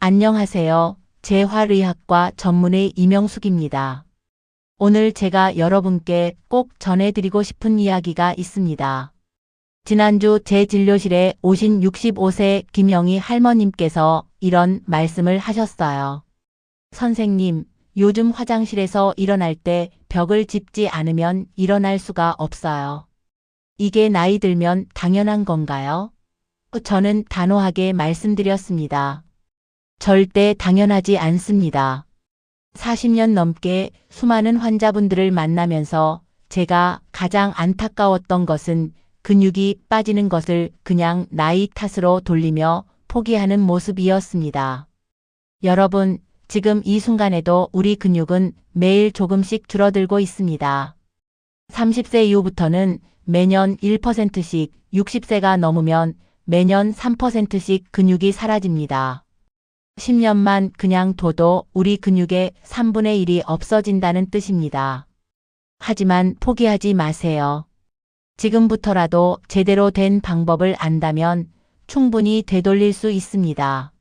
안녕하세요. 재활의학과 전문의 이명숙입니다. 오늘 제가 여러분께 꼭 전해드리고 싶은 이야기가 있습니다. 지난주 제 진료실에 오신 65세 김영희 할머님께서 이런 말씀을 하셨어요. 선생님, 요즘 화장실에서 일어날 때 벽을 짚지 않으면 일어날 수가 없어요. 이게 나이 들면 당연한 건가요? 저는 단호하게 말씀드렸습니다. 절대 당연하지 않습니다. 40년 넘게 수많은 환자분들을 만나면서 제가 가장 안타까웠던 것은 근육이 빠지는 것을 그냥 나이 탓으로 돌리며 포기하는 모습이었습니다. 여러분, 지금 이 순간에도 우리 근육은 매일 조금씩 줄어들고 있습니다. 30세 이후부터는 매년 1%씩, 60세가 넘으면 매년 3%씩 근육이 사라집니다. 10년만 그냥 둬도 우리 근육의 3분의 1이 없어진다는 뜻입니다. 하지만 포기하지 마세요. 지금부터라도 제대로 된 방법을 안다면 충분히 되돌릴 수 있습니다.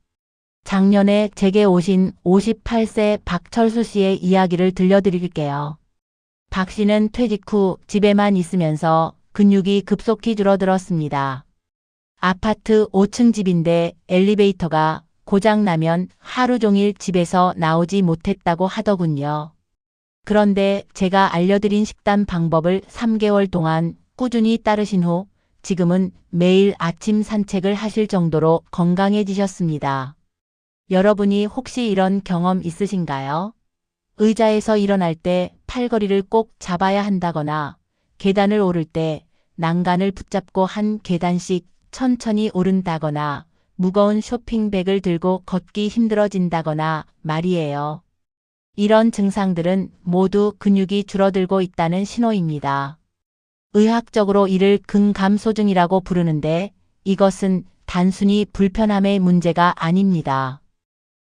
작년에 제게 오신 58세 박철수 씨의 이야기를 들려드릴게요. 박 씨는 퇴직 후 집에만 있으면서 근육이 급속히 줄어들었습니다. 아파트 5층 집인데 엘리베이터가 고장나면 하루 종일 집에서 나오지 못했다고 하더군요. 그런데 제가 알려드린 식단 방법을 3개월 동안 꾸준히 따르신 후 지금은 매일 아침 산책을 하실 정도로 건강해지셨습니다. 여러분이 혹시 이런 경험 있으신가요? 의자에서 일어날 때 팔걸이를 꼭 잡아야 한다거나 계단을 오를 때 난간을 붙잡고 한 계단씩 천천히 오른다거나 무거운 쇼핑백을 들고 걷기 힘들어진다거나 말이에요. 이런 증상들은 모두 근육이 줄어들고 있다는 신호입니다. 의학적으로 이를 근감소증이라고 부르는데 이것은 단순히 불편함의 문제가 아닙니다.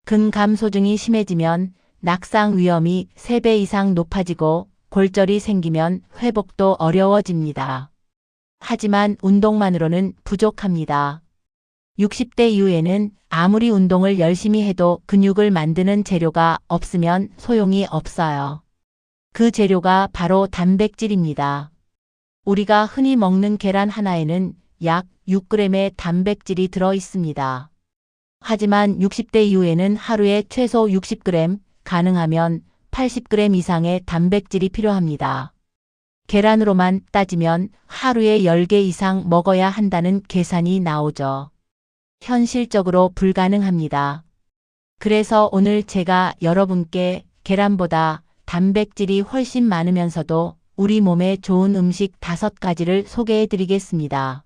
근감소증이 심해지면 낙상 위험이 3배 이상 높아지고 골절이 생기면 회복도 어려워집니다. 하지만 운동만으로는 부족합니다. 60대 이후에는 아무리 운동을 열심히 해도 근육을 만드는 재료가 없으면 소용이 없어요. 그 재료가 바로 단백질입니다. 우리가 흔히 먹는 계란 하나에는 약 6g의 단백질이 들어 있습니다. 하지만 60대 이후에는 하루에 최소 60g, 가능하면 80g 이상의 단백질이 필요합니다. 계란으로만 따지면 하루에 10개 이상 먹어야 한다는 계산이 나오죠. 현실적으로 불가능합니다. 그래서 오늘 제가 여러분께 계란보다 단백질이 훨씬 많으면서도 우리 몸에 좋은 음식 5가지를 소개해 드리겠습니다.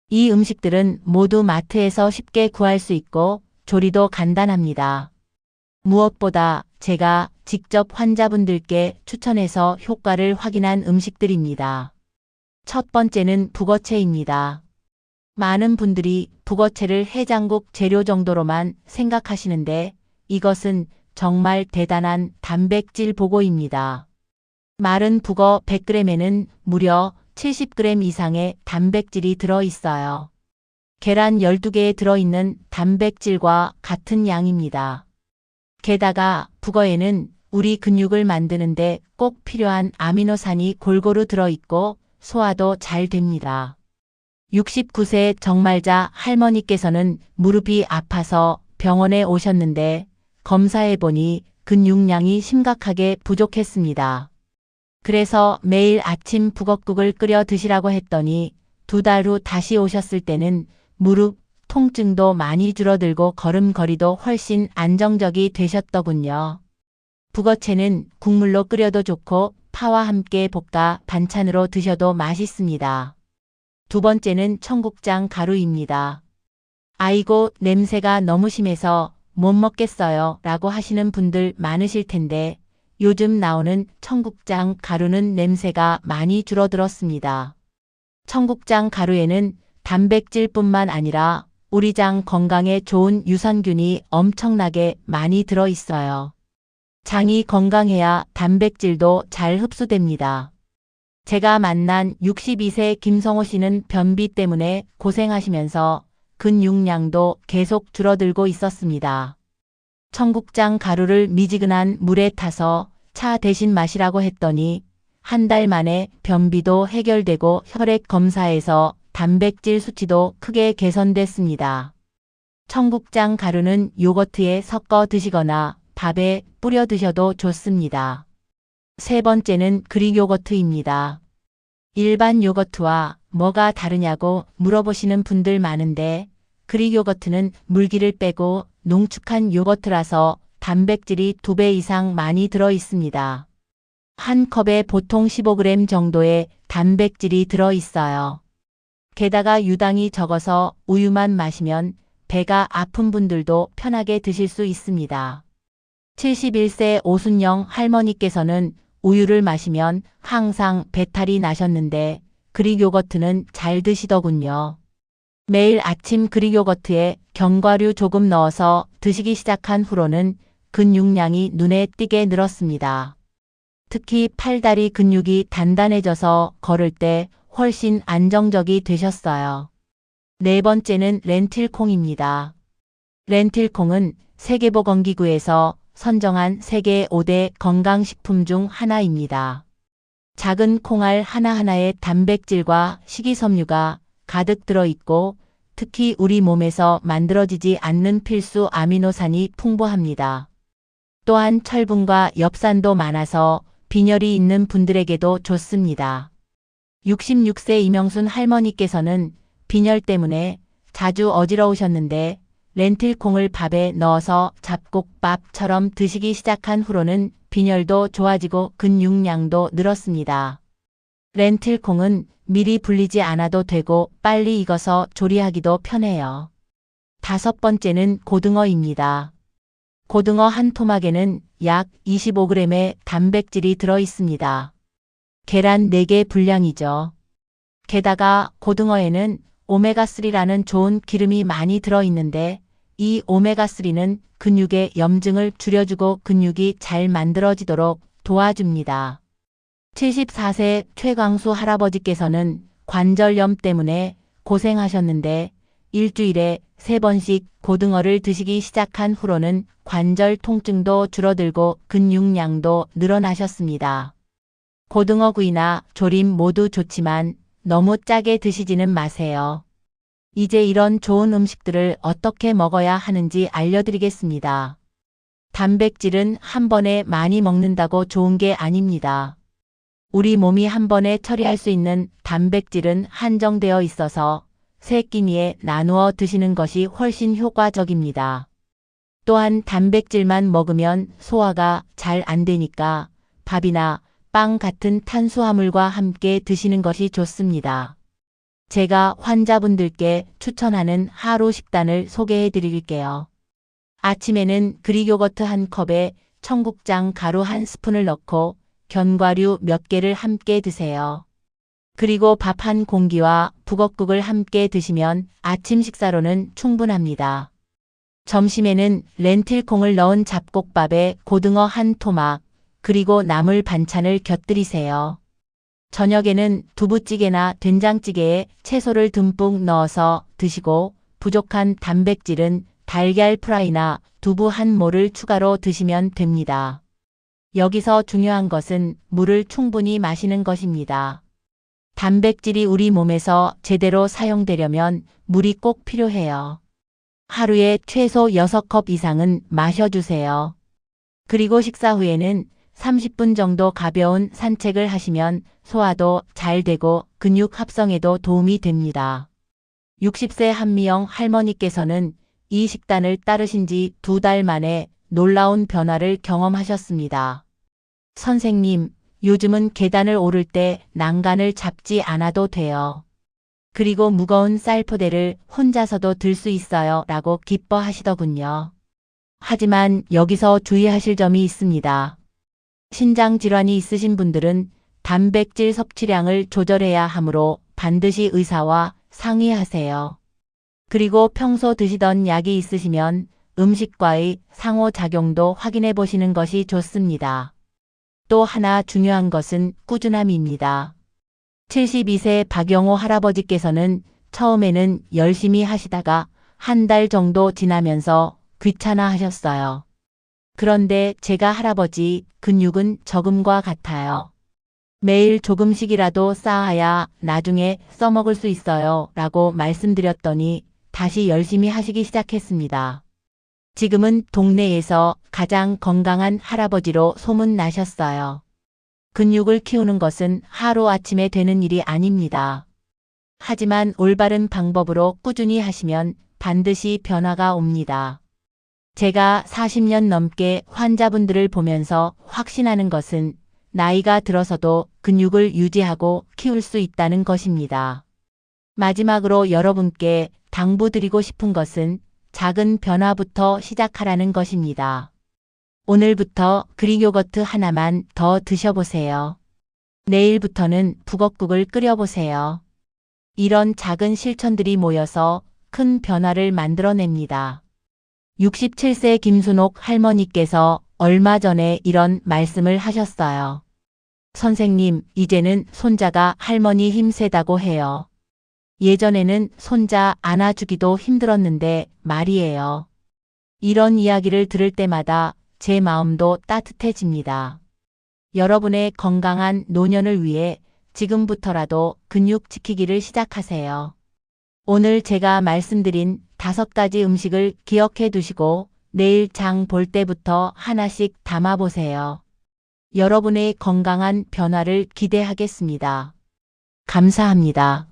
이 음식들은 모두 마트에서 쉽게 구할 수 있고 조리도 간단합니다. 무엇보다 제가 직접 환자분들께 추천해서 효과를 확인한 음식들입니다. 첫 번째는 북어채입니다. 많은 분들이 북어채를 해장국 재료 정도로만 생각하시는데 이것은 정말 대단한 단백질 보고입니다. 마른 북어 100g에는 무려 70g 이상의 단백질이 들어있어요. 계란 12개에 들어있는 단백질과 같은 양입니다. 게다가 북어에는 우리 근육을 만드는데 꼭 필요한 아미노산이 골고루 들어있고 소화도 잘 됩니다. 69세 정말자 할머니께서는 무릎이 아파서 병원에 오셨는데 검사해보니 근육량이 심각하게 부족했습니다. 그래서 매일 아침 북엇국을 끓여 드시라고 했더니 2달 후 다시 오셨을 때는 무릎 통증도 많이 줄어들고 걸음걸이도 훨씬 안정적이 되셨더군요. 북어채는 국물로 끓여도 좋고 파와 함께 볶아 반찬으로 드셔도 맛있습니다. 두 번째는 청국장 가루입니다. 아이고, 냄새가 너무 심해서 못 먹겠어요 라고 하시는 분들 많으실 텐데 요즘 나오는 청국장 가루는 냄새가 많이 줄어들었습니다. 청국장 가루에는 단백질뿐만 아니라 우리 장 건강에 좋은 유산균이 엄청나게 많이 들어있어요. 장이 건강해야 단백질도 잘 흡수됩니다. 제가 만난 62세 김성호 씨는 변비 때문에 고생하시면서 근육량도 계속 줄어들고 있었습니다. 청국장 가루를 미지근한 물에 타서 차 대신 마시라고 했더니 한 달 만에 변비도 해결되고 혈액 검사에서 단백질 수치도 크게 개선됐습니다. 청국장 가루는 요거트에 섞어 드시거나 밥에 뿌려 드셔도 좋습니다. 세 번째는 그릭 요거트입니다. 일반 요거트와 뭐가 다르냐고 물어보시는 분들 많은데 그릭 요거트는 물기를 빼고 농축한 요거트라서 단백질이 2배 이상 많이 들어 있습니다. 한 컵에 보통 15g 정도의 단백질이 들어 있어요. 게다가 유당이 적어서 우유만 마시면 배가 아픈 분들도 편하게 드실 수 있습니다. 71세 오순영 할머니께서는 우유를 마시면 항상 배탈이 나셨는데 그릭 요거트는 잘 드시더군요. 매일 아침 그릭 요거트에 견과류 조금 넣어서 드시기 시작한 후로는 근육량이 눈에 띄게 늘었습니다. 특히 팔다리 근육이 단단해져서 걸을 때 훨씬 안정적이 되셨어요. 네 번째는 렌틸콩입니다. 렌틸콩은 세계보건기구에서 선정한 세계 5대 건강식품 중 하나입니다. 작은 콩알 하나하나에 단백질과 식이섬유가 가득 들어있고 특히 우리 몸에서 만들어지지 않는 필수 아미노산이 풍부합니다. 또한 철분과 엽산도 많아서 빈혈이 있는 분들에게도 좋습니다. 66세 이명순 할머니께서는 빈혈 때문에 자주 어지러우셨는데 렌틸콩을 밥에 넣어서 잡곡밥처럼 드시기 시작한 후로는 빈혈도 좋아지고 근육량도 늘었습니다. 렌틸콩은 미리 불리지 않아도 되고 빨리 익어서 조리하기도 편해요. 다섯 번째는 고등어입니다. 고등어 한 토막에는 약 25g의 단백질이 들어 있습니다. 계란 4개 분량이죠. 게다가 고등어에는 오메가3라는 좋은 기름이 많이 들어 있는데 이 오메가3는 근육의 염증을 줄여주고 근육이 잘 만들어지도록 도와줍니다. 74세 최광수 할아버지께서는 관절염 때문에 고생하셨는데 일주일에 3번씩 고등어를 드시기 시작한 후로는 관절 통증도 줄어들고 근육량도 늘어나셨습니다. 고등어구이나 조림 모두 좋지만 너무 짜게 드시지는 마세요. 이제 이런 좋은 음식들을 어떻게 먹어야 하는지 알려드리겠습니다. 단백질은 한 번에 많이 먹는다고 좋은 게 아닙니다. 우리 몸이 한 번에 처리할 수 있는 단백질은 한정되어 있어서 3끼니에 나누어 드시는 것이 훨씬 효과적입니다. 또한 단백질만 먹으면 소화가 잘 안 되니까 밥이나 빵 같은 탄수화물과 함께 드시는 것이 좋습니다. 제가 환자분들께 추천하는 하루 식단을 소개해 드릴게요. 아침에는 그릭 요거트 한 컵에 청국장 가루 한 스푼을 넣고 견과류 몇 개를 함께 드세요. 그리고 밥 한 공기와 북엇국을 함께 드시면 아침 식사로는 충분합니다. 점심에는 렌틸콩을 넣은 잡곡밥에 고등어 한 토막, 그리고 나물 반찬을 곁들이세요. 저녁에는 두부찌개나 된장찌개에 채소를 듬뿍 넣어서 드시고 부족한 단백질은 달걀 프라이나 두부 한 모를 추가로 드시면 됩니다. 여기서 중요한 것은 물을 충분히 마시는 것입니다. 단백질이 우리 몸에서 제대로 사용되려면 물이 꼭 필요해요. 하루에 최소 6컵 이상은 마셔주세요. 그리고 식사 후에는 30분 정도 가벼운 산책을 하시면 소화도 잘 되고 근육 합성에도 도움이 됩니다. 60세 한미영 할머니께서는 이 식단을 따르신 지 2달 만에 놀라운 변화를 경험하셨습니다. 선생님, 요즘은 계단을 오를 때 난간을 잡지 않아도 돼요. 그리고 무거운 쌀포대를 혼자서도 들 수 있어요 라고 기뻐하시더군요. 하지만 여기서 주의하실 점이 있습니다. 신장 질환이 있으신 분들은 단백질 섭취량을 조절해야 하므로 반드시 의사와 상의하세요. 그리고 평소 드시던 약이 있으시면 음식과의 상호작용도 확인해 보시는 것이 좋습니다. 또 하나 중요한 것은 꾸준함입니다. 72세 박영호 할아버지께서는 처음에는 열심히 하시다가 한 달 정도 지나면서 귀찮아 하셨어요. 그런데 제가 할아버지 근육은 적음과 같아요. 매일 조금씩이라도 쌓아야 나중에 써먹을 수 있어요. 라고 말씀드렸더니 다시 열심히 하시기 시작했습니다. 지금은 동네에서 가장 건강한 할아버지로 소문나셨어요. 근육을 키우는 것은 하루아침에 되는 일이 아닙니다. 하지만 올바른 방법으로 꾸준히 하시면 반드시 변화가 옵니다. 제가 40년 넘게 환자분들을 보면서 확신하는 것은 나이가 들어서도 근육을 유지하고 키울 수 있다는 것입니다. 마지막으로 여러분께 당부드리고 싶은 것은 작은 변화부터 시작하라는 것입니다. 오늘부터 그릭 요거트 하나만 더 드셔보세요. 내일부터는 북엇국을 끓여보세요. 이런 작은 실천들이 모여서 큰 변화를 만들어냅니다. 67세 김순옥 할머니께서 얼마 전에 이런 말씀을 하셨어요. 선생님, 이제는 손자가 할머니 힘세다고 해요. 예전에는 손자 안아주기도 힘들었는데 말이에요. 이런 이야기를 들을 때마다 제 마음도 따뜻해집니다. 여러분의 건강한 노년을 위해 지금부터라도 근육 지키기를 시작하세요. 오늘 제가 말씀드린 5가지 음식을 기억해 두시고 내일 장 볼 때부터 하나씩 담아보세요. 여러분의 건강한 변화를 기대하겠습니다. 감사합니다.